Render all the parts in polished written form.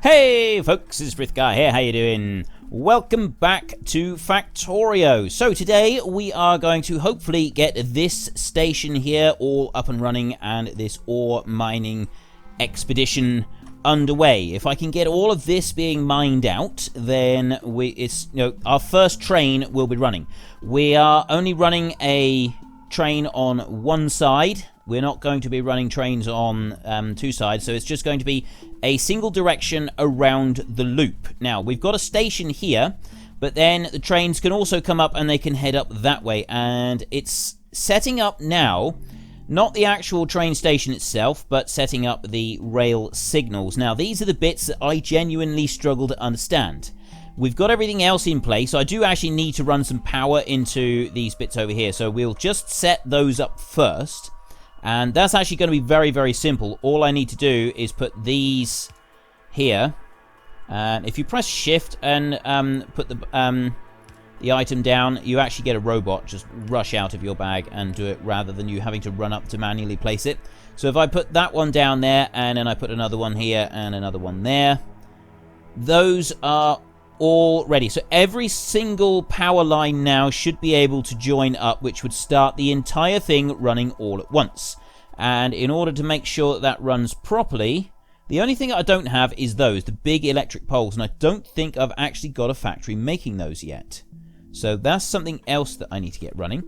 Hey folks, it's Frithgar here, how you doing? Welcome back to Factorio. So today we are going to hopefully get this station here all up and running and this ore mining expedition underway. If I can get all of this being mined out, then our first train will be running. We are only running a train on one side. We're not going to be running trains on two sides, so it's just going to be a single direction around the loop. Now, we've got a station here, but then the trains can also come up and they can head up that way. And it's setting up now, not the actual train station itself, but setting up the rail signals. Now, these are the bits that I genuinely struggle to understand. We've got everything else in place, so I do actually need to run some power into these bits over here. So we'll just set those up first. And that's actually going to be very, very simple. All I need to do is put these here. And if you press shift and put the item down, you actually get a robot just rush out of your bag and do it rather than you having to run up to manually place it. So if I put that one down there and then I put another one here and another one there, those are all ready. So every single power line now should be able to join up, which would start the entire thing running all at once. And in order to make sure that that runs properly, the only thing I don't have is the big electric poles, and I don't think I've actually got a factory making those yet. So that's something else that I need to get running.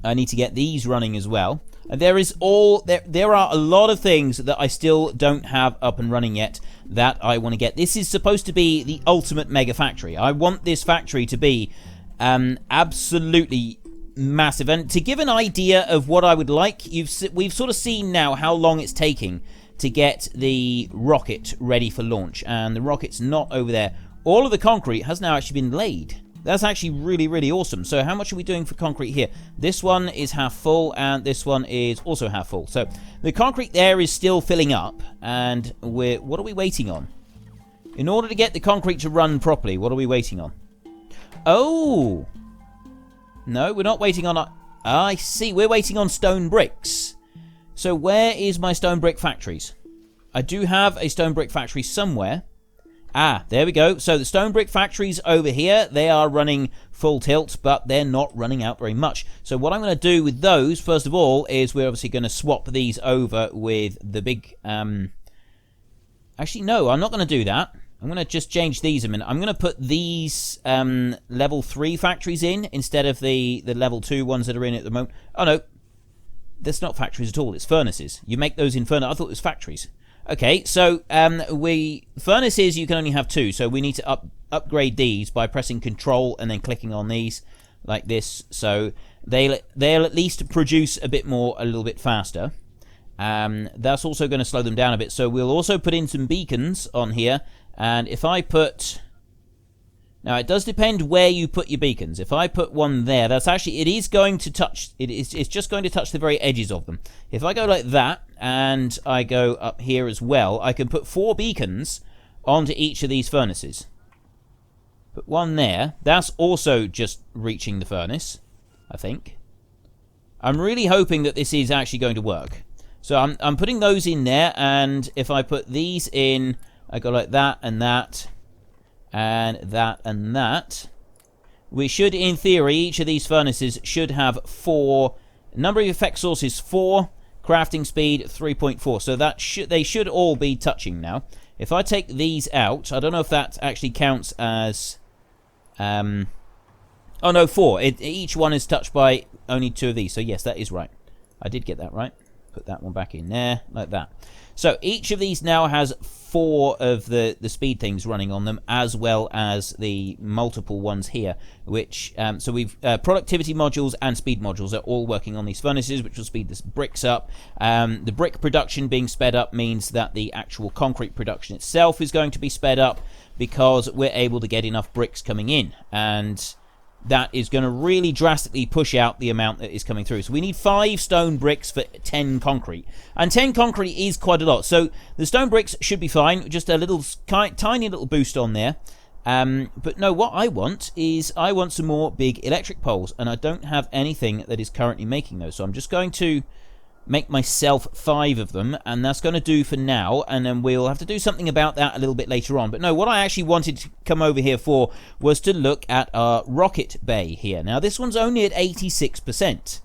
I need to get these running as well. And there are a lot of things that I still don't have up and running yet that I want to get. This is supposed to be the ultimate mega factory. I want this factory to be absolutely massive. And to give an idea of what I would like, we've sort of seen now how long it's taking to get the rocket ready for launch. And the rocket's not over there. All of the concrete has now actually been laid. That's actually really, really awesome. So how much are we doing for concrete here? This one is half full, and this one is also half full. So the concrete there is still filling up, and what are we waiting on? In order to get the concrete to run properly, what are we waiting on? Oh! No, we're not waiting on... I see, we're waiting on stone bricks. So where is my stone brick factories? I do have a stone brick factory somewhere. Ah, there we go. So the stone brick factories over here, they are running full tilt, but they're not running out very much. So what I'm going to do with those, first of all, is we're obviously going to swap these over with the big... Actually, no, I'm not going to do that. I'm going to just change these a minute. I'm going to put these level 3 factories in instead of the level 2 ones that are in at the moment. Oh, no. That's not factories at all. It's furnaces. You make those in furnaces. I thought it was factories. Okay, so furnaces you can only have 2, so we need to upgrade these by pressing Control and then clicking on these like this. So they'll at least produce a bit more, a little bit faster. That's also going to slow them down a bit. So we'll also put in some beacons on here, and if I put... Now, it does depend where you put your beacons. If I put one there, it's just going to touch the very edges of them. If I go like that, and I go up here as well, I can put 4 beacons onto each of these furnaces. Put one there. That's also just reaching the furnace, I think. I'm really hoping that this is actually going to work. So I'm putting those in there, and if I put these in, I go like that and that. And that and that. We should, in theory, each of these furnaces should have 4. Number of effect sources 4, crafting speed 3.4. So they should all be touching now. If I take these out, I don't know if that actually counts as... oh no, 4. Each one is touched by only 2 of these. So yes, that is right. I did get that right. Put that one back in there, like that. So each of these now has 4 of the speed things running on them, as well as the multiple ones here, which, so we've, productivity modules and speed modules are all working on these furnaces, which will speed the bricks up. The brick production being sped up means that the actual concrete production itself is going to be sped up, because we're able to get enough bricks coming in, and that is going to really drastically push out the amount that is coming through. So we need 5 stone bricks for 10 concrete. And 10 concrete is quite a lot. So the stone bricks should be fine. Just a little tiny little boost on there. But no, what I want is I want some more big electric poles. And I don't have anything that is currently making those. So I'm just going to make myself 5 of them, and that's going to do for now, and then we'll have to do something about that a little bit later on. But no, what I actually wanted to come over here for was to look at our rocket bay here. Now, this one's only at 86%,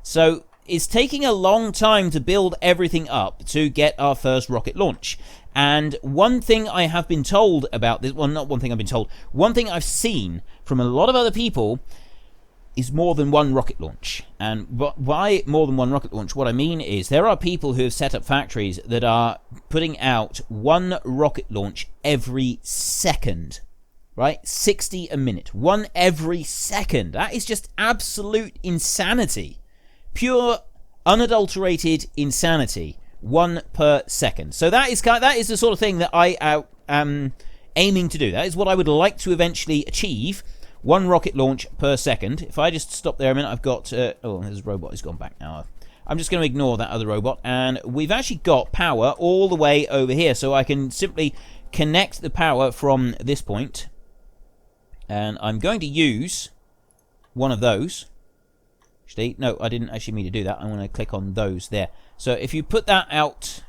so it's taking a long time to build everything up to get our first rocket launch. And one thing I have been told about this, well, not one thing I've been told, one thing I've seen from a lot of other people is more than one rocket launch. And by more than one rocket launch, what I mean is there are people who have set up factories that are putting out one rocket launch every second, right? 60 a minute, one every second. That is just absolute insanity. Pure, unadulterated insanity. 1 per second. So that is the sort of thing that I am aiming to do. That is what I would like to eventually achieve. 1 rocket launch per second. If I just stop there a minute, I've got... oh, this robot has gone back now. I'm just going to ignore that other robot. And we've actually got power all the way over here. So I can simply connect the power from this point. And I'm going to use one of those. Actually, no, I didn't actually mean to do that. I'm going to click on those there. So if you put that out,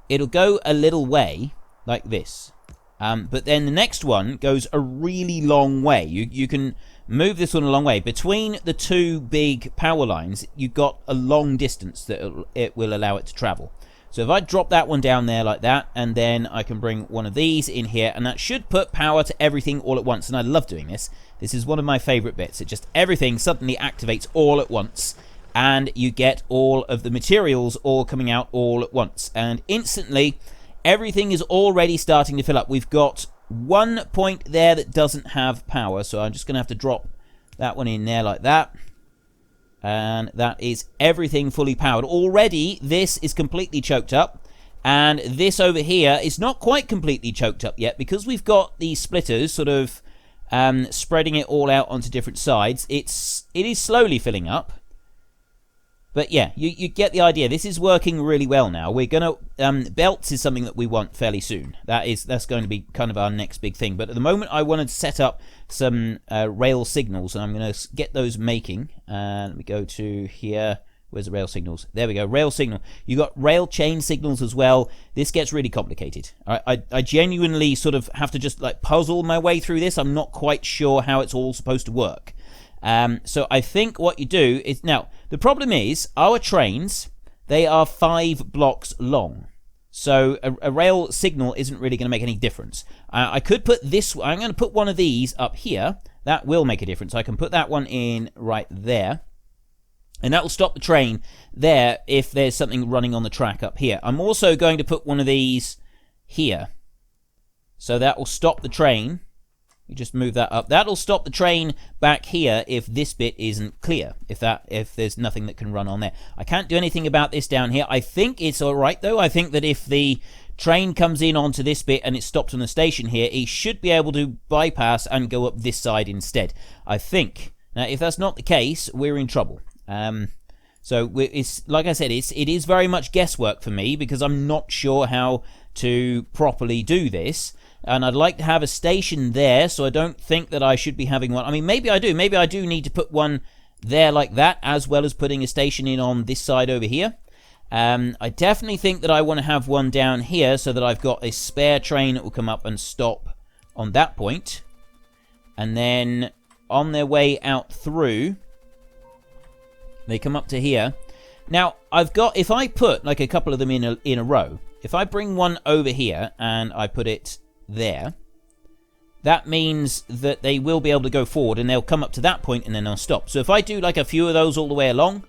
it'll go a little way like this. But then the next one goes a really long way. You can move this one a long way. Between the 2 big power lines, you've got a long distance that it will allow it to travel. So if I drop that one down there like that, and then I can bring one of these in here, and that should put power to everything all at once. And I love doing this. This is one of my favorite bits. It just, everything suddenly activates all at once, and you get all of the materials all coming out all at once. And instantly, everything is already starting to fill up. We've got 1 point there that doesn't have power, so I'm just going to have to drop that one in there like that. And that is everything fully powered. Already, this is completely choked up. And this over here is not quite completely choked up yet, because we've got these splitters sort of spreading it all out onto different sides. It is slowly filling up. But yeah, you get the idea. This is working really well now. We're going to... belts is something that we want fairly soon. That's going to be kind of our next big thing. But at the moment, I wanted to set up some rail signals, and I'm going to get those making. Let me go to here. Where's the rail signals? There we go, rail signal. You got rail chain signals as well. This gets really complicated. I genuinely sort of have to just like puzzle my way through this. I'm not quite sure how it's all supposed to work. So I think what you do is... Now, the problem is, our trains, they are 5 blocks long. So a rail signal isn't really going to make any difference. I could put this... I'm going to put one of these up here. That will make a difference. I can put that one in right there. And that will stop the train there if there's something running on the track up here. I'm also going to put one of these here. So that will stop the train. You just move that up. That'll stop the train back here if this bit isn't clear. If there's nothing that can run on there. I can't do anything about this down here. I think it's alright though. I think that if the train comes in onto this bit and it's stopped on the station here, it should be able to bypass and go up this side instead. I think. Now if that's not the case, we're in trouble. So it's like I said, it is very much guesswork for me because I'm not sure how to properly do this. And I'd like to have a station there, so I don't think that I should be having one. I mean, maybe I do. Maybe I do need to put one there like that, as well as putting a station in on this side over here. I definitely think that I want to have one down here so that I've got a spare train that will come up and stop on that point. And then on their way out through, they come up to here. Now, I've got, if I put like a couple of them in a row, if I bring one over here and I put it there, that means that they will be able to go forward and they'll come up to that point and then they'll stop. So if I do like a few of those all the way along,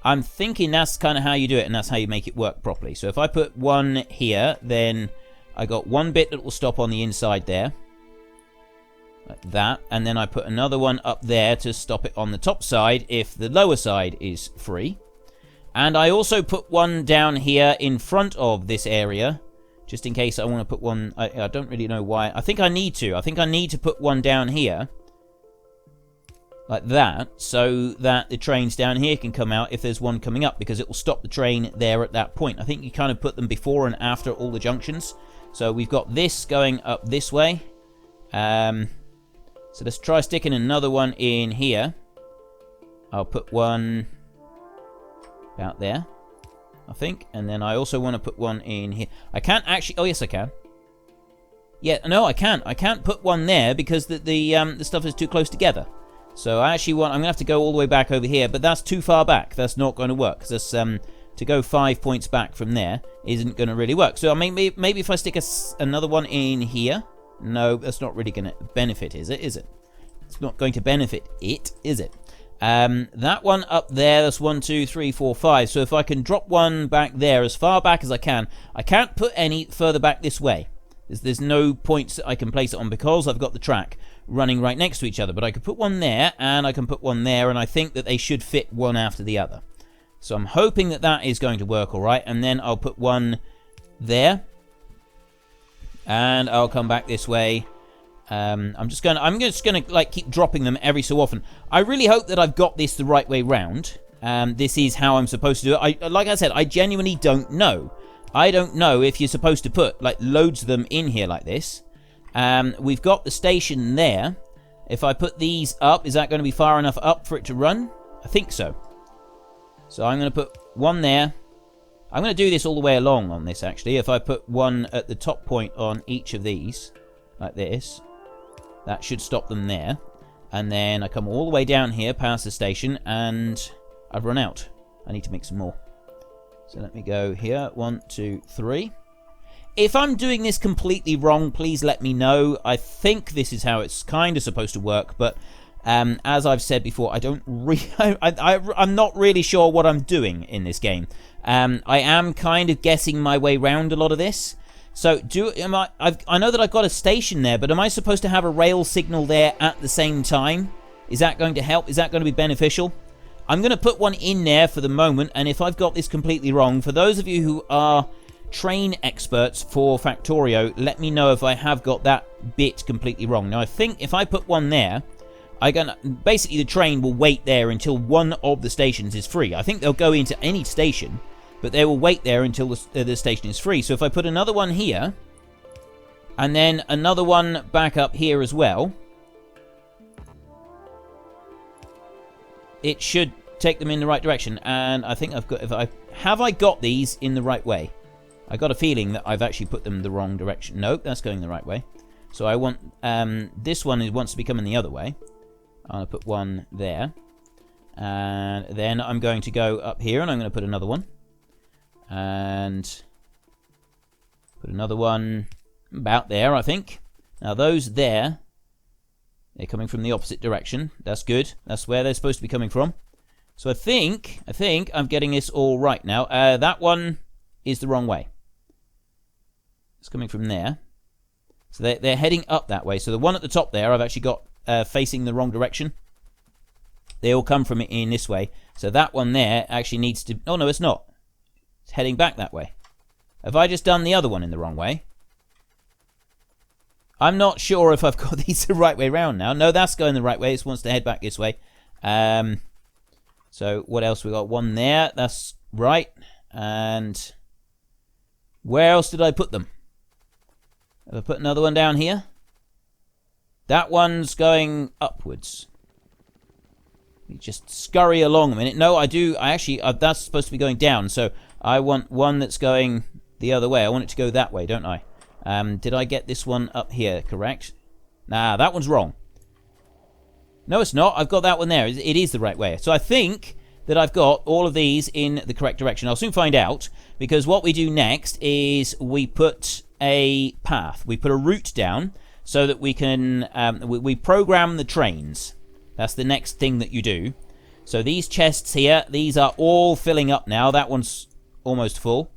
I'm thinking that's kind of how you do it and that's how you make it work properly. So if I put one here, then I got one bit that will stop on the inside there, like that, and then I put another one up there to stop it on the top side if the lower side is free. And I also put one down here in front of this area, just in case I want to put one. I don't really know why. I think I need to. I think I need to put one down here, like that, so that the trains down here can come out if there's one coming up, because it will stop the train there at that point. I think you kind of put them before and after all the junctions. So we've got this going up this way. So let's try sticking another one in here. I'll put one about there. I think. And then I also want to put one in here. I can't actually... Oh, yes, I can. Yeah, no, I can't. I can't put one there because the stuff is too close together. So I actually want... I'm going to have to go all the way back over here, but that's too far back. That's not going to work. Because to go 5 points back from there isn't going to really work. So I mean, maybe if I stick another one in here... No, that's not really going to benefit, is it? Is it? It's not going to benefit it, is it? That one up there, that's 1, 2, 3, 4, 5. So if I can drop one back there as far back as I can't put any further back this way. There's no points that I can place it on because I've got the track running right next to each other. But I could put one there, and I can put one there, and I think that they should fit one after the other. So I'm hoping that that is going to work all right. And then I'll put one there. And I'll come back this way. I'm just gonna like keep dropping them every so often. I really hope that I've got this the right way round. This is how I'm supposed to do it. Like I said, I genuinely don't know. I don't know if you're supposed to put like loads of them in here like this. We've got the station there. If I put these up, is that going to be far enough up for it to run? I think so. So I'm going to put one there. I'm going to do this all the way along on this, actually. If I put one at the top point on each of these, like this, that should stop them there. And then I come all the way down here past the station, and I've run out. I need to make some more. So let me go here. 1, 2, 3. If I'm doing this completely wrong, please let me know. I think this is how it's kind of supposed to work, but as I've said before, I'm not really sure what I'm doing in this game. I am kind of guessing my way around a lot of this. So I know that I've got a station there, but am I supposed to have a rail signal there at the same time? Is that going to help? Is that going to be beneficial? I'm going to put one in there for the moment, and if I've got this completely wrong, for those of you who are train experts for Factorio, let me know if I have got that bit completely wrong. Now, I think if I put one there, basically the train will wait there until one of the stations is free. I think they'll go into any station, but they will wait there until the station is free. So if I put another one here, and then another one back up here as well, it should take them in the right direction. And I think have I got these in the right way? I got a feeling that I've actually put them the wrong direction. Nope, that's going the right way. So I want this one wants to be coming the other way. I'm going to put one there. And then I'm going to go up here, and I'm going to put another one. And put another one about there, I think. Now those there, they're coming from the opposite direction. That's good. That's where they're supposed to be coming from. So I think I'm getting this all right now. That one is the wrong way. It's coming from there. So they're heading up that way. So the one at the top there, I've actually got facing the wrong direction. They all come from in this way. So that one there actually needs to... Oh, no, it's not. It's heading back that way. Have I just done the other one in the wrong way? I'm not sure if I've got these the right way round now. No, that's going the right way. It wants to head back this way. So what else? We got one there. That's right. And where else did I put them? Have I put another one down here? That one's going upwards. You just scurry along a minute. No, I actually, that's supposed to be going down. So I want one that's going the other way. I want it to go that way, don't I? Did I get this one up here correct? Nah, that one's wrong. No, it's not. I've got that one there. It is the right way. So I think that I've got all of these in the correct direction. I'll soon find out, because what we do next is we put a path. We put a route down so that we can... we program the trains. That's the next thing that you do. So these chests here, these are all filling up now. That one's almost full.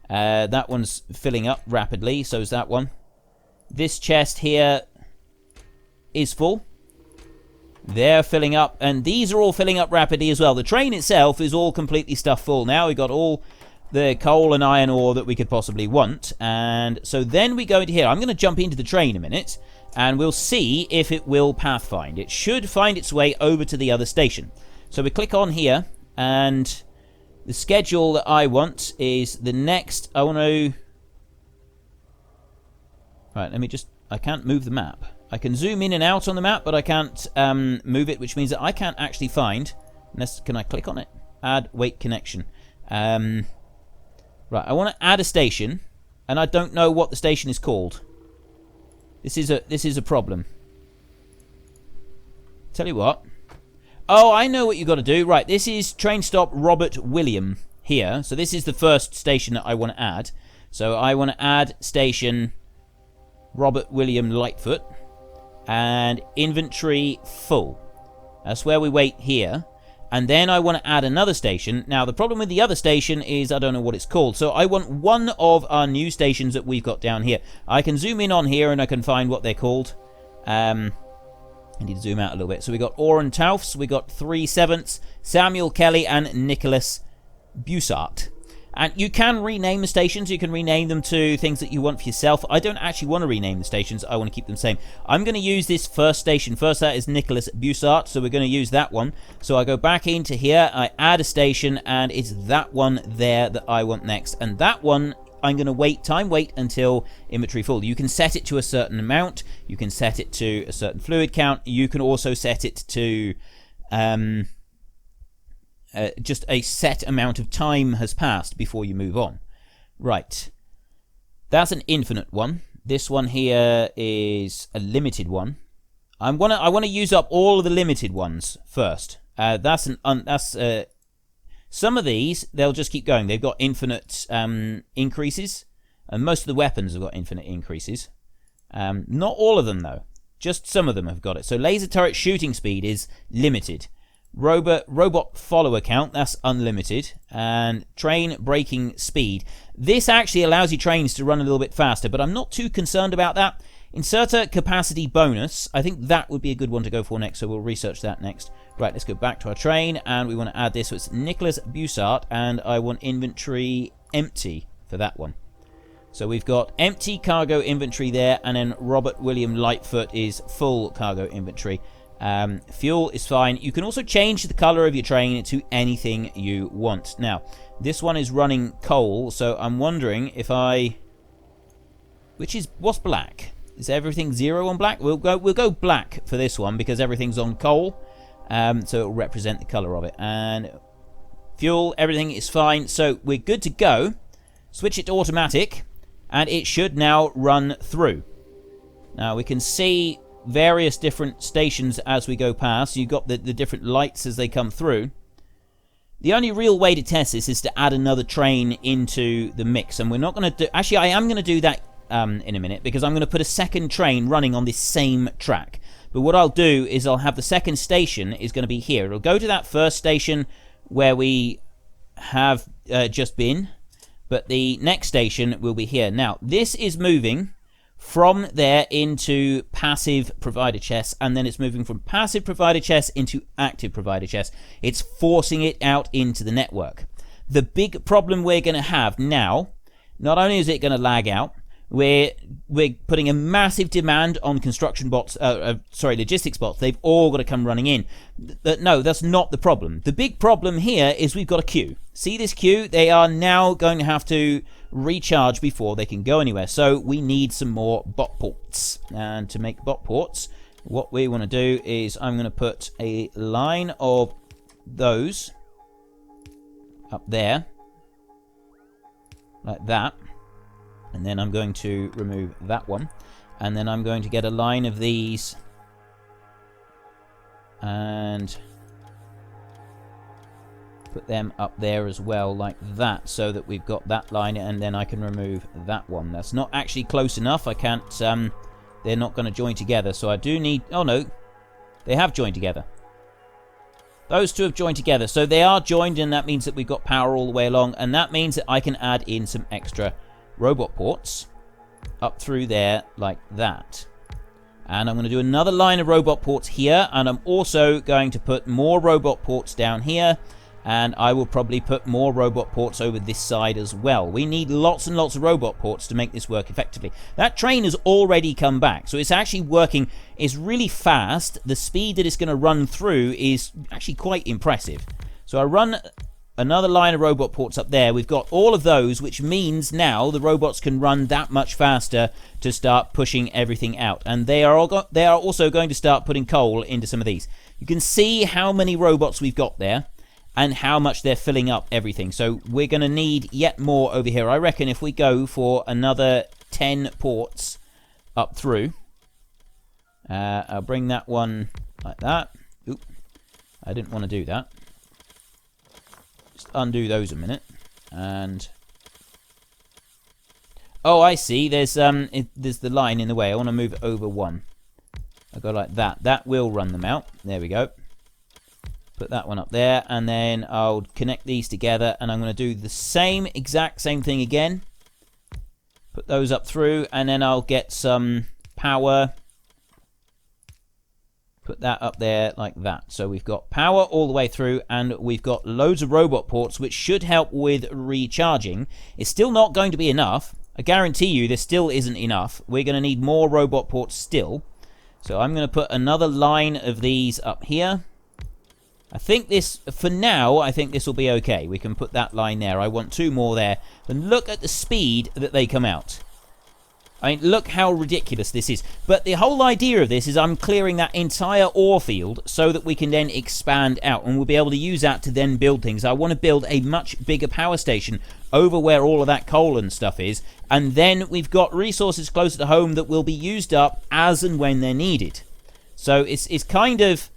That one's filling up rapidly, so is that one. This chest here is full. They're filling up, and these are all filling up rapidly as well. The train itself is all completely stuffed full now. We've got all the coal and iron ore that we could possibly want. And so then we go into here. I'm going to jump into the train a minute, and we'll see if it will pathfind. It should find its way over to the other station. So we click on here, and the schedule that I want is the next... I want to... Right, let me just... I can't move the map. I can zoom in and out on the map, but I can't move it, which means that I can't actually find... Unless, can I click on it? Add weight connection. Right, I want to add a station, and I don't know what the station is called. This is a problem. Tell you what. Oh, I know what you've got to do. Right, this is train stop Robert William here. So this is the first station that I want to add. So I want to add station Robert William Lightfoot and inventory full. That's where we wait here. And then I want to add another station. Now, the problem with the other station is I don't know what it's called. So I want one of our new stations that we've got down here. I can zoom in on here and I can find what they're called. I need to zoom out a little bit. So we got Oren Taufs, we got 3/7, Samuel Kelly, and Nicholas Bussart. And you can rename the stations. You can rename them to things that you want for yourself. I don't actually want to rename the stations. I want to keep them the same. I'm going to use this first station first. That is Nicholas Bussart. So we're going to use that one. So I go back into here. I add a station. And it's that one there that I want next. And that one, I'm going to wait until inventory full. You can set it to a certain amount. You can set it to a certain fluid count. You can also set it to... just a set amount of time has passed before you move on. Right. That's an infinite one. This one here is a limited one. I want to use up all of the limited ones first. Some of these they'll just keep going. They've got infinite increases, and most of the weapons have got infinite increases. Not all of them though. Just some of them have got it. So laser turret shooting speed is limited. Robot follower count, that's unlimited. And train braking speed. This actually allows your trains to run a little bit faster, but I'm not too concerned about that. Inserter capacity bonus, I think that would be a good one to go for next, so we'll research that next. Right, let's go back to our train, and we want to add this. So it's Nicholas Bussart, and I want inventory empty for that one. So we've got empty cargo inventory there, and then Robert William Lightfoot is full cargo inventory. Fuel is fine. You can also change the color of your train to anything you want. Now, this one is running coal, so I'm wondering if what's black? Is everything 0 on black? We'll go black for this one because everything's on coal. So it'll represent the color of it. And fuel, everything is fine. So we're good to go. Switch it to automatic, and it should now run through. Now we can see various different stations as we go past. You've got the different lights as they come through. The only real way to test this is to add another train into the mix, and we're not going to do... Actually, I am going to do that in a minute, because I'm going to put a second train running on this same track. But what I'll do is I'll have the second station is going to be here. It'll go to that first station where we have just been, but the next station will be here. Now, this is moving from there into passive provider chests, and then it's moving from passive provider chests into active provider chests. It's forcing it out into the network. The big problem we're going to have now, not only is it going to lag out, we're putting a massive demand on construction bots, logistics bots. They've all got to come running in. No, that's not the problem. The big problem here is we've got a queue. See this queue? They are now going to have to recharge before they can go anywhere. So we need some more bot ports. And to make bot ports, what we want to do is I'm going to put a line of those up there, like that. And then I'm going to remove that one. And then I'm going to get a line of these. And put them up there as well, like that. So that we've got that line. And then I can remove that one. That's not actually close enough. I can't... they're not going to join together. So I do need... Oh, no. They have joined together. Those two have joined together. So they are joined, and that means that we've got power all the way along. And that means that I can add in some extra robot ports up through there like that. And I'm going to do another line of robot ports here, and I'm also going to put more robot ports down here, and I will probably put more robot ports over this side as well. We need lots and lots of robot ports to make this work effectively. That train has already come back, so it's actually working. It's really fast. The speed that it's going to run through is actually quite impressive. So I run another line of robot ports up there. We've got all of those, which means now the robots can run that much faster to start pushing everything out. And they are also going to start putting coal into some of these. You can see how many robots we've got there. and how much they're filling up everything. So we're going to need yet more over here. I reckon if we go for another 10 ports up through, I'll bring that one like that. Oop, I didn't want to do that. Just undo those a minute. And oh, I see. There's the line in the way. I want to move it over one. I'll go like that. That will run them out. There we go. Put that one up there, and then I'll connect these together, and I'm going to do the exact same thing again. Put those up through, and then I'll get some power. Put that up there like that. So we've got power all the way through, and we've got loads of robot ports, which should help with recharging. It's still not going to be enough. I guarantee you this still isn't enough. We're going to need more robot ports still. So I'm going to put another line of these up here. I think this, for now, I think this will be okay. We can put that line there. I want 2 more there. And look at the speed that they come out. I mean, look how ridiculous this is. But the whole idea of this is I'm clearing that entire ore field so that we can then expand out. And we'll be able to use that to then build things. I want to build a much bigger power station over where all of that coal and stuff is. And then we've got resources closer to home that will be used up as and when they're needed. So it's kind of...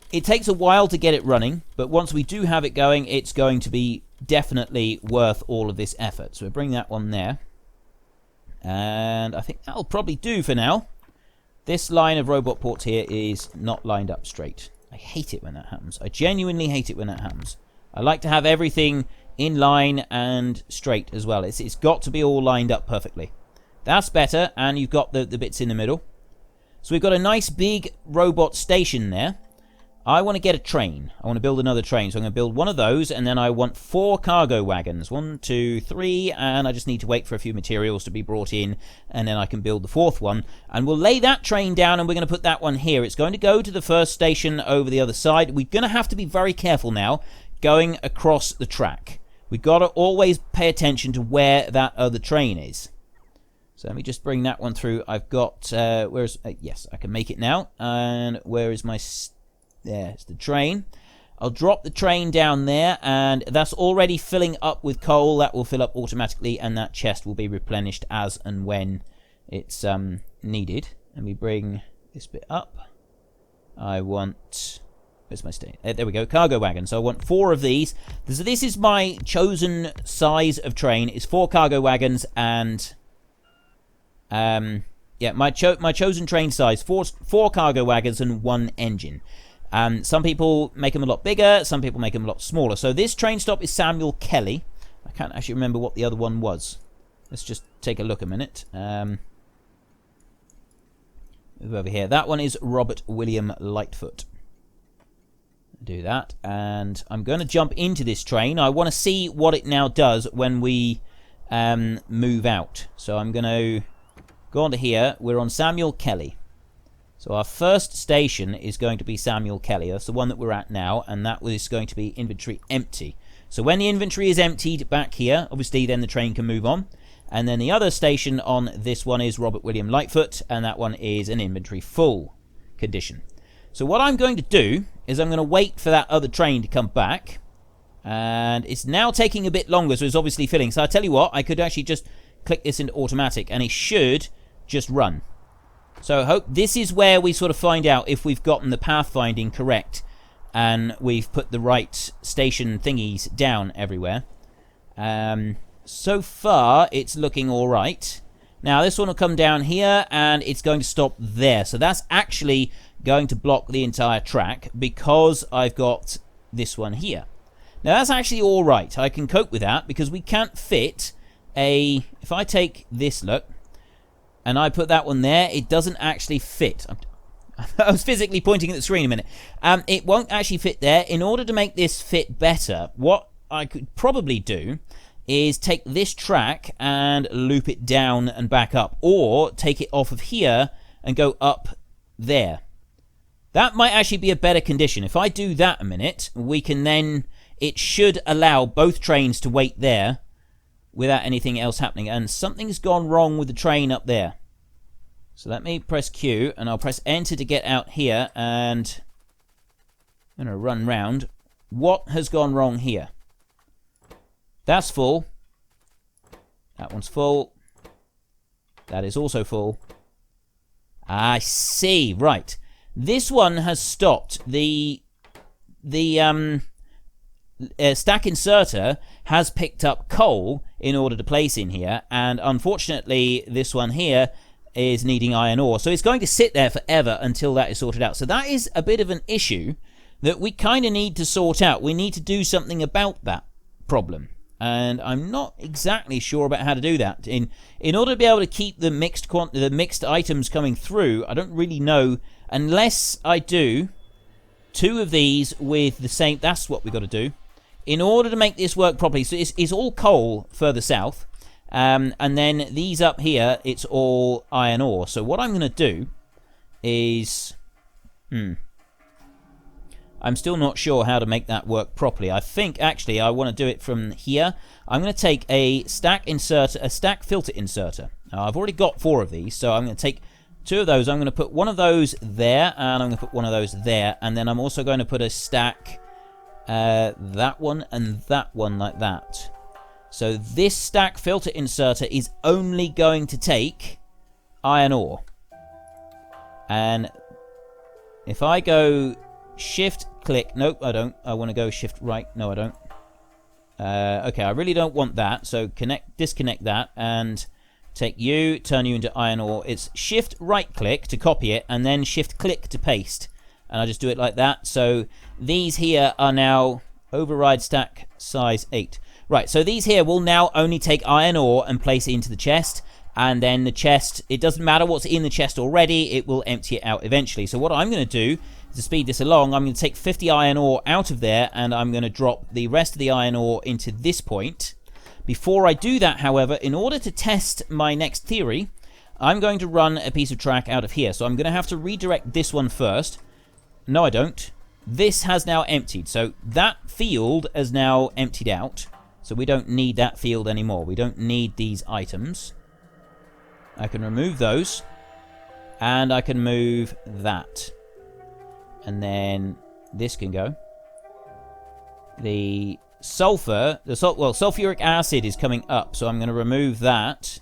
It takes a while to get it running, but once we do have it going, it's going to be definitely worth all of this effort. So we'll bring that one there. And I think that'll probably do for now. This line of robot ports here is not lined up straight. I hate it when that happens. I genuinely hate it when that happens. I like to have everything in line and straight as well. It's got to be all lined up perfectly. That's better, and you've got the bits in the middle. So we've got a nice big robot station there. I want to get a train. I want to build another train. So I'm going to build one of those, and then I want 4 cargo wagons. 1, 2, 3, and I just need to wait for a few materials to be brought in, and then I can build the 4th one. And we'll lay that train down, and we're going to put that one here. It's going to go to the first station over the other side. We're going to have to be very careful now going across the track. We've got to always pay attention to where that other train is. So let me just bring that one through. I've got... yes, I can make it now. And where is my... There's the train. I'll drop the train down there, and that's already filling up with coal. That will fill up automatically, and that chest will be replenished as and when it's needed. Let me bring this bit up. I want... Where's my station? There we go, cargo wagon. So I want 4 of these. This is my chosen size of train. It's 4 cargo wagons, and... yeah, my chosen train size, 4 cargo wagons and 1 engine. Some people make them a lot bigger, some people make them a lot smaller. So this train stop is Samuel Kelly. I can't actually remember what the other one was. Let's just take a look a minute. Move over here. That one is Robert William Lightfoot. Do that. And I'm going to jump into this train. I want to see what it now does when we move out. So I'm going to go on to here. We're on Samuel Kelly. So our first station is going to be Samuel Kelly. That's the one that we're at now, and that is going to be inventory empty. So when the inventory is emptied back here, obviously then the train can move on. And then the other station on this one is Robert William Lightfoot, and that one is an inventory full condition. So what I'm going to do is I'm going to wait for that other train to come back. And it's now taking a bit longer, so it's obviously filling. So I tell you what, I could actually just click this into automatic, and it should just run. So I hope this is where we sort of find out if we've gotten the pathfinding correct and we've put the right station thingies down everywhere. So far, it's looking all right. Now, this one will come down here and it's going to stop there. So that's actually going to block the entire track because I've got this one here. Now, that's actually all right. I can cope with that because we can't fit a... If I take this, look... And I put that one there, it doesn't actually fit. I was physically pointing at the screen a minute. It won't actually fit there. In order to make this fit better, what I could probably do is take this track and loop it down and back up. Or take it off of here and go up there. That might actually be a better condition. If I do that a minute, we can then... It should allow both trains to wait there without anything else happening. And something's gone wrong with the train up there. So let me press Q, and I'll press Enter to get out here, and I'm going to run round. what has gone wrong here? That's full. That one's full. That is also full. I see. Right. This one has stopped. The stack inserter has picked up coal in order to place in here, and unfortunately this one here is needing iron ore, so it's going to sit there forever until that is sorted out. So that is a bit of an issue that we kind of need to sort out. We need to do something about that problem, and I'm not exactly sure about how to do that. In order to be able to keep the mixed items coming through, I don't really know, unless I do 2 of these with the same. That's what we've got to do in order to make this work properly. So it's all coal further south, and then these up here, it's all iron ore. So what I'm going to do is, I'm still not sure how to make that work properly. I think actually I want to do it from here. I'm going to take a stack filter inserter. Now, I've already got 4 of these, so I'm going to take 2 of those. I'm going to put one of those there, and I'm going to put one of those there, and then I'm also going to put a stack, that one and that one, like that. So this stack filter inserter is only going to take iron ore. And if I go shift click, nope, I don't. I want to go shift right. No, I don't. Okay, I really don't want that. So disconnect that, and take you, turn you into iron ore. It's shift right click to copy it, and then shift click to paste. And I just do it like that. So these here are now override stack size 8. Right, so these here will now only take iron ore and place it into the chest. And then the chest, it doesn't matter what's in the chest already, it will empty it out eventually. So what I'm going to do, to speed this along, I'm going to take 50 iron ore out of there, and I'm going to drop the rest of the iron ore into this point. Before I do that, however, in order to test my next theory, I'm going to run a piece of track out of here. So I'm going to have to redirect this one first. No, I don't. This has now emptied. So that field has now emptied out. So we don't need that field anymore. We don't need these items. I can remove those. And I can move that. And then this can go. The sulfur, sulfuric acid is coming up. So I'm going to remove that.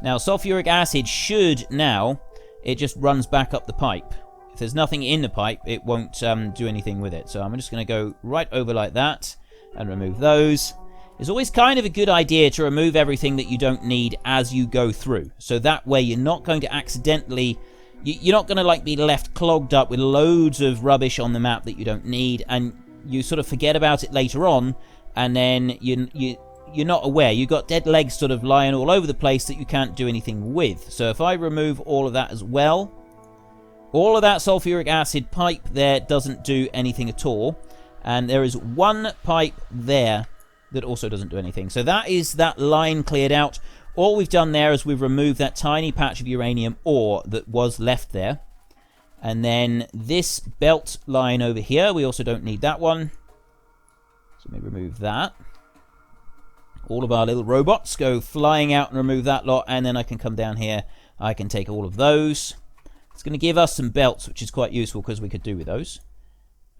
Now, sulfuric acid should now, it just runs back up the pipe. If there's nothing in the pipe, it won't do anything with it. So I'm just going to go right over like that and remove those. It's always kind of a good idea to remove everything that you don't need as you go through. So that way you're not going to accidentally, you're not going to like be left clogged up with loads of rubbish on the map that you don't need, and you sort of forget about it later on, and then you're not aware. You've got dead legs sort of lying all over the place that you can't do anything with. So if I remove all of that as well, all of that sulfuric acid pipe there doesn't do anything at all. And there is one pipe there that also doesn't do anything. So that is that line cleared out. All we've done there is we've removed that tiny patch of uranium ore that was left there. And then this belt line over here, we also don't need that one. So let me remove that. All of our little robots go flying out and remove that lot, and then I can come down here. I can take all of those. It's going to give us some belts, which is quite useful because we could do with those.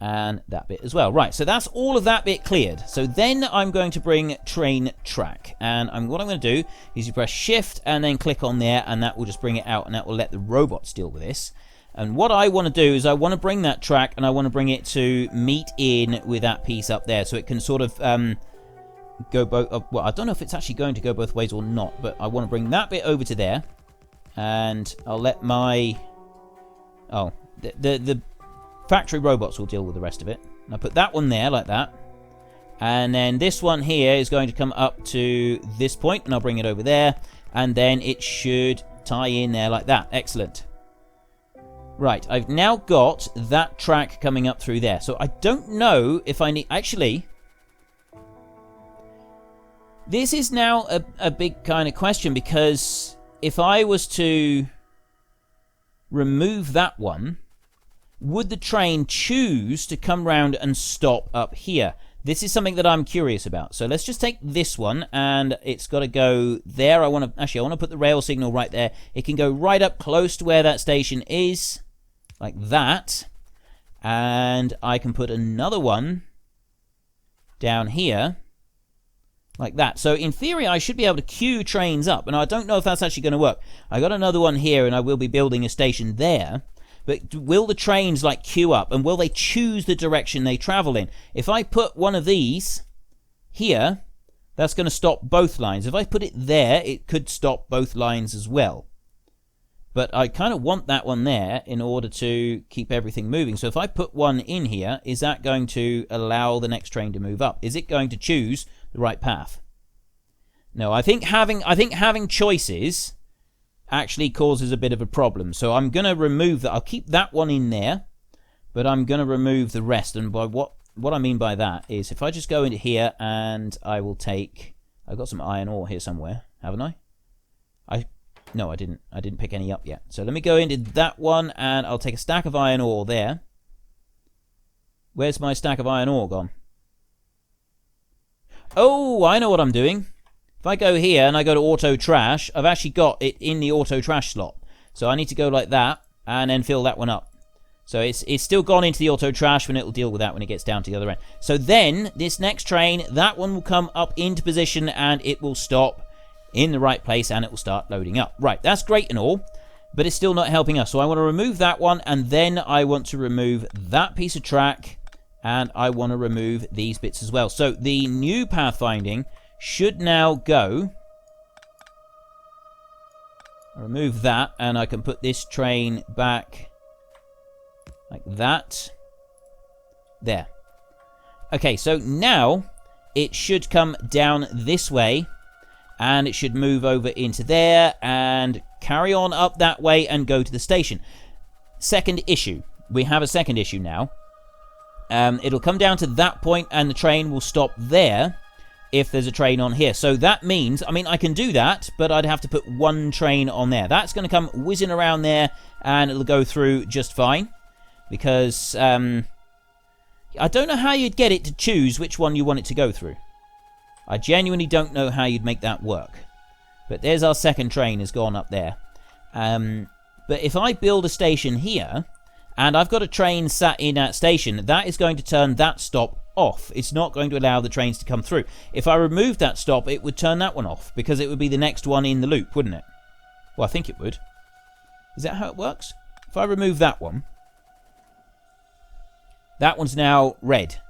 And that bit as well. Right, so that's all of that bit cleared. So then I'm going to bring train track. And what I'm going to do is you press shift and then click on there, and that will just bring it out, and that will let the robots deal with this. And what I want to do is I want to bring that track, and I want to bring it to meet in with that piece up there, so it can sort of go both. Well, I don't know if it's actually going to go both ways or not, but I want to bring that bit over to there, and I'll let my the factory robots will deal with the rest of it. And I put that one there like that, and then this one here is going to come up to this point, and I'll bring it over there, and then it should tie in there like that. Excellent. Right, I've now got that track coming up through there. So I don't know if I need... Actually, this is now a big kind of question, because if I was to remove that one, would the train choose to come round and stop up here? This is something that I'm curious about. So let's just take this one, and it's got to go there. I want to put the rail signal right there. It can go right up close to where that station is. Like that. And I can put another one down here, like that. So in theory, I should be able to queue trains up, and I don't know if that's actually going to work. I got another one here, and I will be building a station there. But will the trains like queue up, and will they choose the direction they travel in? If I put one of these here, that's going to stop both lines. If I put it there, it could stop both lines as well. But I kind of want that one there in order to keep everything moving. So if I put one in here, is that going to allow the next train to move up? Is it going to choose the right path? No, I think having choices actually causes a bit of a problem. So I'm going to remove that. I'll keep that one in there, but I'm going to remove the rest. And by what I mean by that is if I just go into here and I will take... I've got some iron ore here somewhere, haven't I? No, I didn't. I didn't pick any up yet. So let me go into that one, and I'll take a stack of iron ore there. Where's my stack of iron ore gone? Oh, I know what I'm doing. If I go here and I go to auto trash, I've actually got it in the auto trash slot. So I need to go like that, and then fill that one up. So it's still gone into the auto trash, and it'll deal with that when it gets down to the other end. So then, this next train, that one will come up into position, and it will stop in the right place, and it will start loading up. Right, that's great and all, but it's still not helping us. So I want to remove that one, and then I want to remove that piece of track, and I want to remove these bits as well. So the new pathfinding should now go. I remove that, and I can put this train back like that. There. Okay, so now it should come down this way, and it should move over into there and carry on up that way and go to the station. Second issue. We have a second issue now. It'll come down to that point, and the train will stop there if there's a train on here. So that means, I mean, I can do that, but I'd have to put one train on there. That's going to come whizzing around there, and it'll go through just fine. Because I don't know how you'd get it to choose which one you want it to go through. I genuinely don't know how you'd make that work. But there's our second train has gone up there. But if I build a station here, and I've got a train sat in that station, that is going to turn that stop off. It's not going to allow the trains to come through. If I removed that stop, it would turn that one off, because it would be the next one in the loop, wouldn't it? Well, I think it would. Is that how it works? If I remove that one, that one's now red.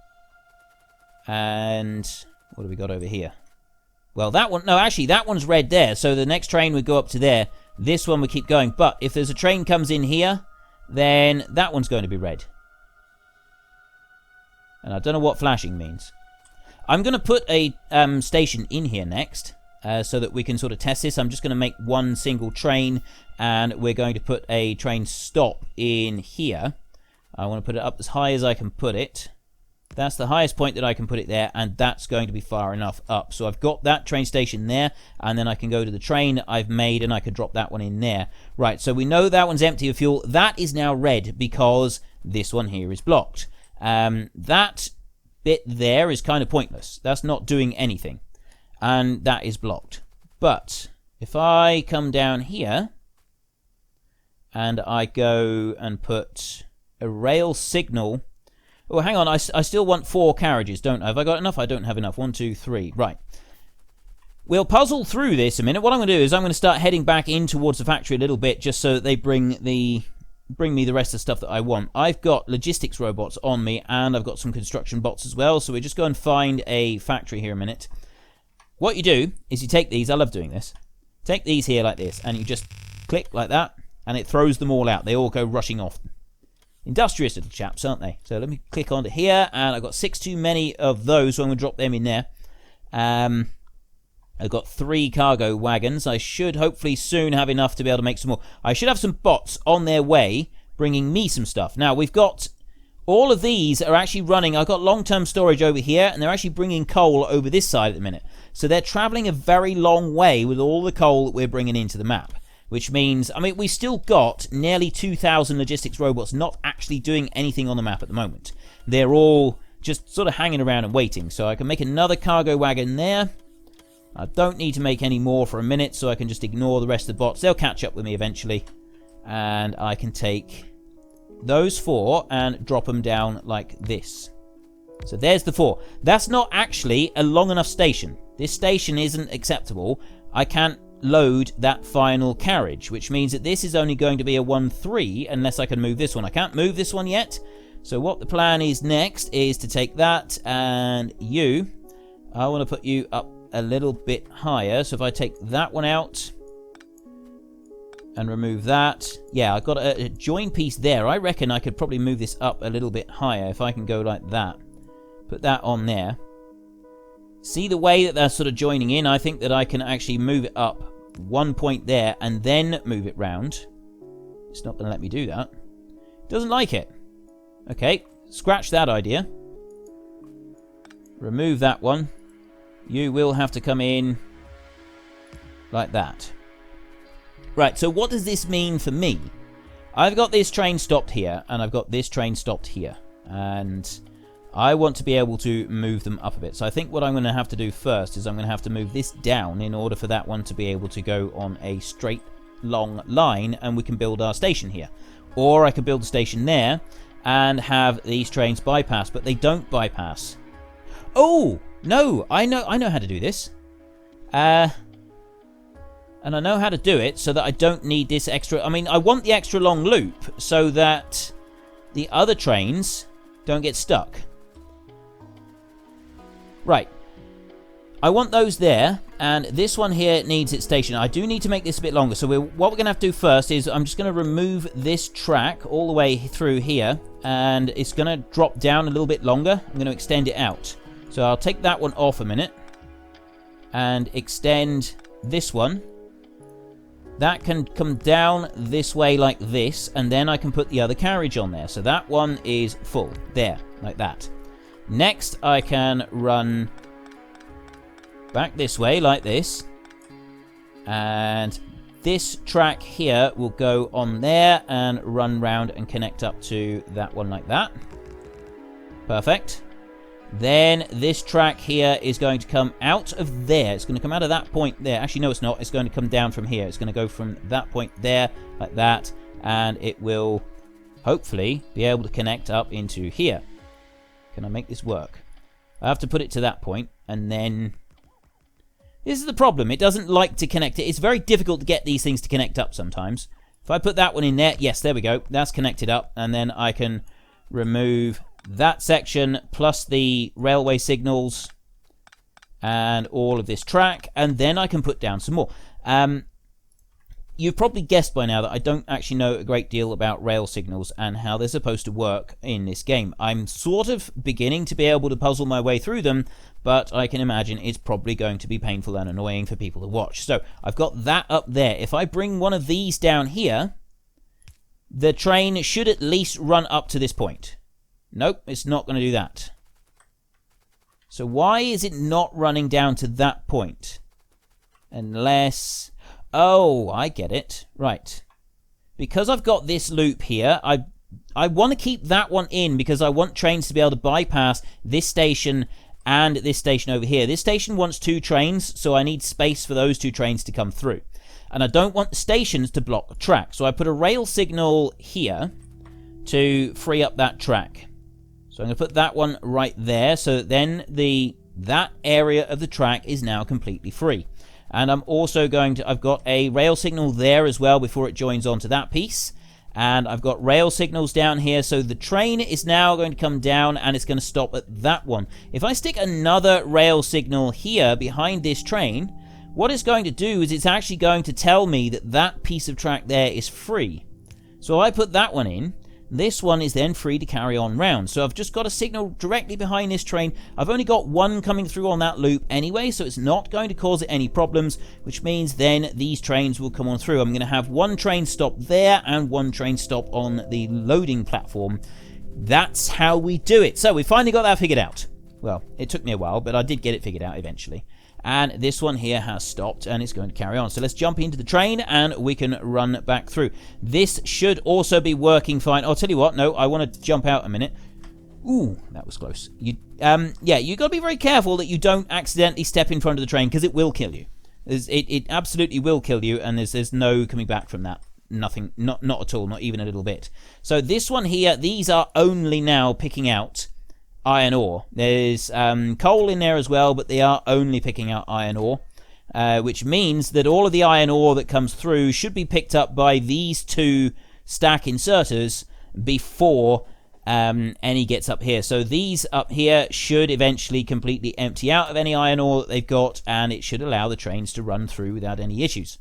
And what have we got over here? Well, that one... No, actually, that one's red there. So the next train would go up to there. This one would keep going. But if there's a train comes in here, then that one's going to be red. And I don't know what flashing means. I'm going to put a station in here next, so that we can sort of test this. I'm just going to make one single train, and we're going to put a train stop in here. I want to put it up as high as I can put it. That's the highest point that I can put it there, and that's going to be far enough up. So I've got that train station there, and then I can go to the train I've made, and I can drop that one in there. Right, so we know that one's empty of fuel. That is now red because this one here is blocked. That bit there is kind of pointless. That's not doing anything, and that is blocked. But if I come down here, and I go and put a rail signal... Oh, hang on, I still want 4 carriages, don't I? Have I got enough? I don't have enough. 1, 2, 3. Right. We'll puzzle through this a minute. What I'm going to do is I'm going to start heading back in towards the factory a little bit, just so that they bring me the rest of the stuff that I want. I've got logistics robots on me, and I've got some construction bots as well, so we just go and find a factory here a minute. What you do is you take these. I love doing this. Take these here like this, and you just click like that, and it throws them all out. They all go rushing off. Industrious little chaps, aren't they? So let me click onto here, and I've got 6 too many of those, so I'm going to drop them in there. I've got 3 cargo wagons. I should hopefully soon have enough to be able to make some more. I should have some bots on their way bringing me some stuff. Now, we've got... All of these are actually running... I've got long-term storage over here, and they're actually bringing coal over this side at the minute. So they're travelling a very long way with all the coal that we're bringing into the map. Which means, I mean, we've still got nearly 2,000 logistics robots not actually doing anything on the map at the moment. They're all just sort of hanging around and waiting. So I can make another cargo wagon there. I don't need to make any more for a minute, so I can just ignore the rest of the bots. They'll catch up with me eventually. And I can take those 4 and drop them down like this. So there's the 4. That's not actually a long enough station. This station isn't acceptable. I can't load that final carriage, which means that this is only going to be a 1-3 unless I can move this one. I can't move this one yet. So what the plan is next is to take that, and I want to put you up a little bit higher. So if I take that one out and remove that, yeah, I've got a join piece there. I reckon I could probably move this up a little bit higher if I can go like that. Put that on there. See the way that they're sort of joining in? I think that I can actually move it up 1 point there and then move it round. It's not going to let me do that. Doesn't like it. Okay, scratch that idea. Remove that one. You will have to come in like that. Right, so what does this mean for me? I've got this train stopped here, and I've got this train stopped here. And I want to be able to move them up a bit. So I think what I'm going to have to do first is I'm going to have to move this down in order for that one to be able to go on a straight, long line, and we can build our station here. Or I could build a station there and have these trains bypass, but they don't bypass. Oh, no, I know how to do this. And I know how to do it so that I don't need this extra. I mean, I want the extra long loop so that the other trains don't get stuck. Right. I want those there, and this one here needs its station. I do need to make this a bit longer. So what we're going to have to do first is I'm just going to remove this track all the way through here, and it's going to drop down a little bit longer. I'm going to extend it out. So I'll take that one off a minute and extend this one. That can come down this way like this, and then I can put the other carriage on there. So that one is full. There, like that. Next, I can run back this way like this. And this track here will go on there and run round and connect up to that one like that. Perfect. Then this track here is going to come out of there. It's going to come out of that point there. Actually, no, it's not. It's going to come down from here. It's going to go from that point there, like that. And it will hopefully be able to connect up into here. Can I make this work? I have to put it to that point, and then this is the problem. It doesn't like to connect it. It's very difficult to get these things to connect up sometimes. If I put that one in there, yes, there we go. That's connected up, and then I can remove that section plus the railway signals and all of this track, and then I can put down some more. You've probably guessed by now that I don't actually know a great deal about rail signals and how they're supposed to work in this game. I'm sort of beginning to be able to puzzle my way through them, but I can imagine it's probably going to be painful and annoying for people to watch. So I've got that up there. If I bring one of these down here, the train should at least run up to this point. Nope, it's not going to do that. So why is it not running down to that point? Unless... Oh, I get it. Right. Because I've got this loop here, I want to keep that one in because I want trains to be able to bypass this station and this station over here. This station wants 2 trains, so I need space for those 2 trains to come through. And I don't want the stations to block the track. So I put a rail signal here to free up that track. So I'm going to put that one right there, so that then that area of the track is now completely free. And I'm also going to, I've got a rail signal there as well before it joins onto that piece. And I've got rail signals down here, so the train is now going to come down and it's going to stop at that one. If I stick another rail signal here behind this train, what it's going to do is it's actually going to tell me that that piece of track there is free. So I put that one in. This one is then free to carry on round. So I've just got a signal directly behind this train. I've only got one coming through on that loop anyway, so it's not going to cause it any problems, which means then these trains will come on through. I'm going to have one train stop there and one train stop on the loading platform. That's how we do it. So we finally got that figured out. Well, it took me a while, but I did get it figured out eventually. And this one here has stopped and it's going to carry on. So let's jump into the train and we can run back through. This should also be working fine. I'll tell you what, no, I want to jump out a minute. Ooh, that was close. Yeah, you got to be very careful that you don't accidentally step in front of the train because it will kill you. It absolutely will kill you, and there's no coming back from that. Nothing, not at all, not even a little bit. So this one here, these are only now picking out iron ore. There's coal in there as well, but they are only picking out iron ore, which means that all of the iron ore that comes through should be picked up by these two stack inserters before any gets up here. So these up here should eventually completely empty out of any iron ore that they've got, and it should allow the trains to run through without any issues.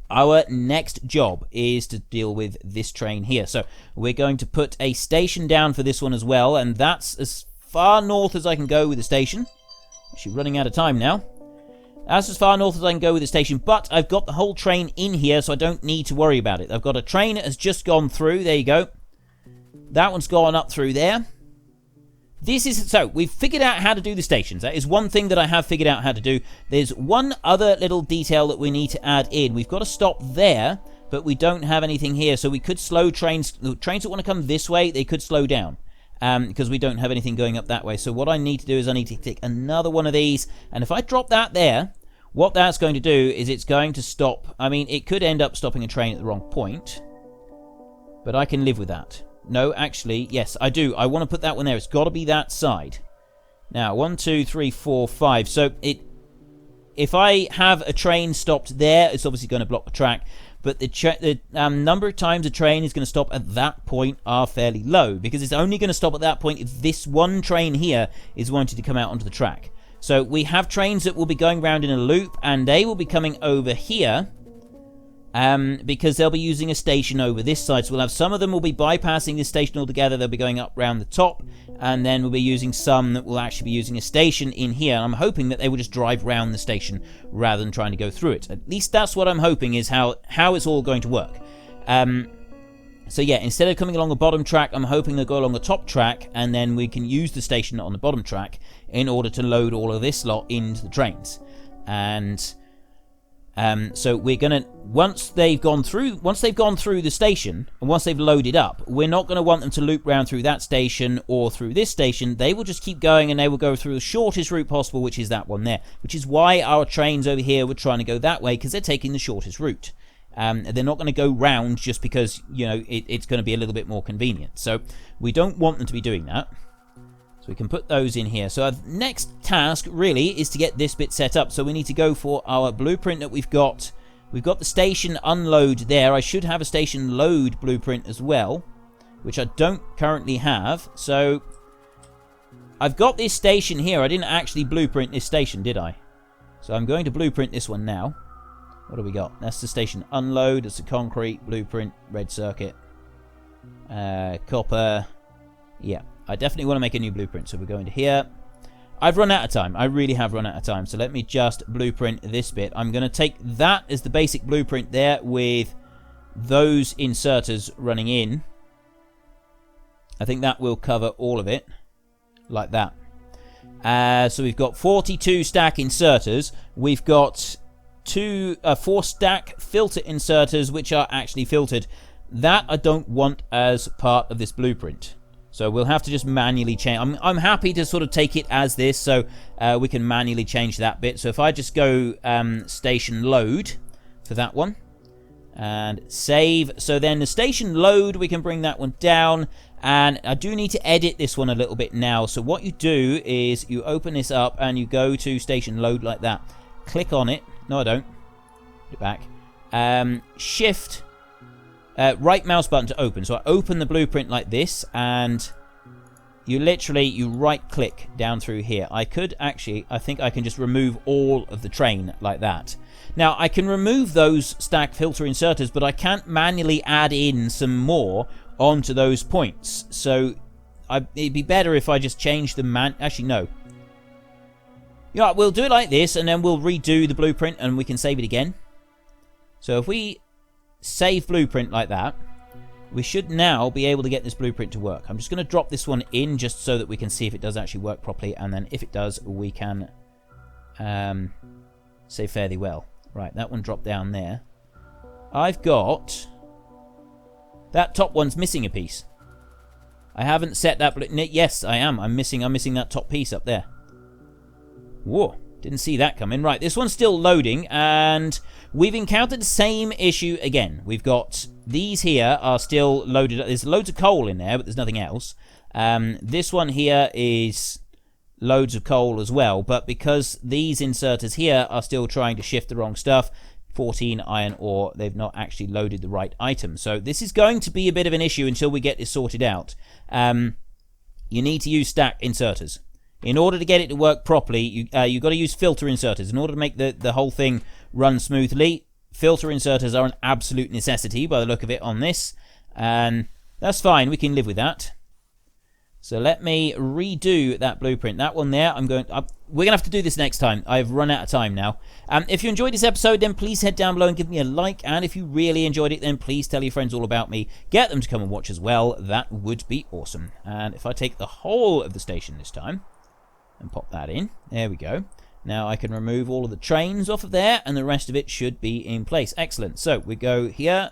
Our next job is to deal with this train here. So we're going to put a station down for this one as well, and that's as far north as I can go with the station. Actually running out of time now. That's as far north as I can go with the station, but I've got the whole train in here, so I don't need to worry about it. I've got a train that has just gone through. There you go. That one's gone up through there. So we've figured out how to do the stations. That is one thing that I have figured out how to do. There's one other little detail that we need to add in. We've got to stop there, but we don't have anything here. So we could slow trains. The trains that want to come this way, they could slow down because we don't have anything going up that way. So what I need to do is I need to take another one of these. And if I drop that there, what that's going to do is it's going to stop. I mean, it could end up stopping a train at the wrong point, but I can live with that. No, actually, yes, I do. I want to put that one there. It's got to be that side. Now, 1, 2, 3, 4, 5. So if I have a train stopped there, it's obviously going to block the track. But the number of times a train is going to stop at that point are fairly low, because it's only going to stop at that point if this one train here is wanting to come out onto the track. So we have trains that will be going around in a loop, and they will be coming over here. Because they'll be using a station over this side. So we'll have some of them will be bypassing this station altogether. They'll be going up round the top, and then we'll be using some that will actually be using a station in here. And I'm hoping that they will just drive round the station rather than trying to go through it. At least that's what I'm hoping is how it's all going to work. So yeah, instead of coming along the bottom track, I'm hoping they'll go along the top track, and then we can use the station on the bottom track in order to load all of this lot into the trains. And so we're gonna once they've gone through the station, and once they've loaded up, we're not going to want them to loop round through that station or through this station. They will just keep going, and they will go through the shortest route possible, which is that one there. Which is why our trains over here were trying to go that way, because they're taking the shortest route. They're not going to go round just because, you know, it's going to be a little bit more convenient. So we don't want them to be doing that. So we can put those in here. So our next task really is to get this bit set up. So we need to go for our blueprint that we've got. We've got the station unload there. I should have a station load blueprint as well, which I don't currently have. So I've got this station here. I didn't actually blueprint this station, did I? So I'm going to blueprint this one now. What do we got? That's the station unload. That's the concrete blueprint, red circuit, copper. Yeah. I definitely want to make a new blueprint, so we're going to here. I've run out of time. I really have run out of time, so let me just blueprint this bit. I'm going to take that as the basic blueprint there with those inserters running in. I think that will cover all of it, like that. So we've got 42 stack inserters. We've got 4 stack filter inserters, which are actually filtered. That I don't want as part of this blueprint. So we'll have to just manually change. I'm happy to sort of take it as this, so we can manually change that bit. So if I just go station load for that one and save. So then the station load, we can bring that one down. And I do need to edit this one a little bit now. So what you do is you open this up and you go to station load like that. Click on it. No, I don't. Put it back. Shift. Right mouse button to open. So I open the blueprint like this, and you right click down through here. I think I can just remove all of the train like that. Now I can remove those stack filter inserters, but I can't manually add in some more onto those points. So it'd be better if I just change the actually no. Yeah, we'll do it like this, and then we'll redo the blueprint and we can save it again. So if we save blueprint like that, we should now be able to get this blueprint to work. I'm just going to drop this one in just so that we can see if it does actually work properly, and then if it does, we can say fairly well. Right, that one dropped down there. I've got that top one's missing a piece. I haven't set that. Yes, I am. I'm missing that top piece up there. Whoa. Didn't see that coming. Right, this one's still loading, and we've encountered the same issue again. We've got these here are still loaded up. There's loads of coal in there, but there's nothing else. This one here is loads of coal as well, but because these inserters here are still trying to shift the wrong stuff, 14 iron ore, they've not actually loaded the right item. So this is going to be a bit of an issue until we get this sorted out. You need to use stack inserters. In order to get it to work properly, you've got to use filter inserters. In order to make the whole thing run smoothly, filter inserters are an absolute necessity by the look of it on this. And that's fine, we can live with that. So let me redo that blueprint. That one there, we're going to have to do this next time. I've run out of time now. If you enjoyed this episode, then please head down below and give me a like. And if you really enjoyed it, then please tell your friends all about me. Get them to come and watch as well. That would be awesome. And if I take the whole of the station this time and pop that in, there we go. Now I can remove all of the trains off of there, and the rest of it should be in place. Excellent. So we go here.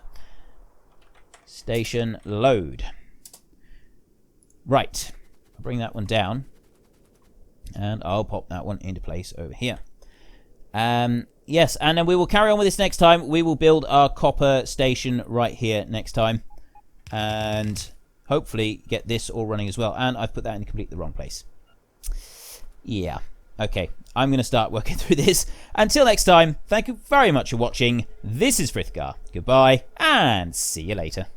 Station load. Right, I'll bring that one down, and I'll pop that one into place over here. Yes, and then we will carry on with this next time. We will build our copper station right here next time, and hopefully get this all running as well. And I've put that in completely the wrong place. Yeah, okay, I'm going to start working through this. Until next time, thank you very much for watching. This is Frithgar. Goodbye, and see you later.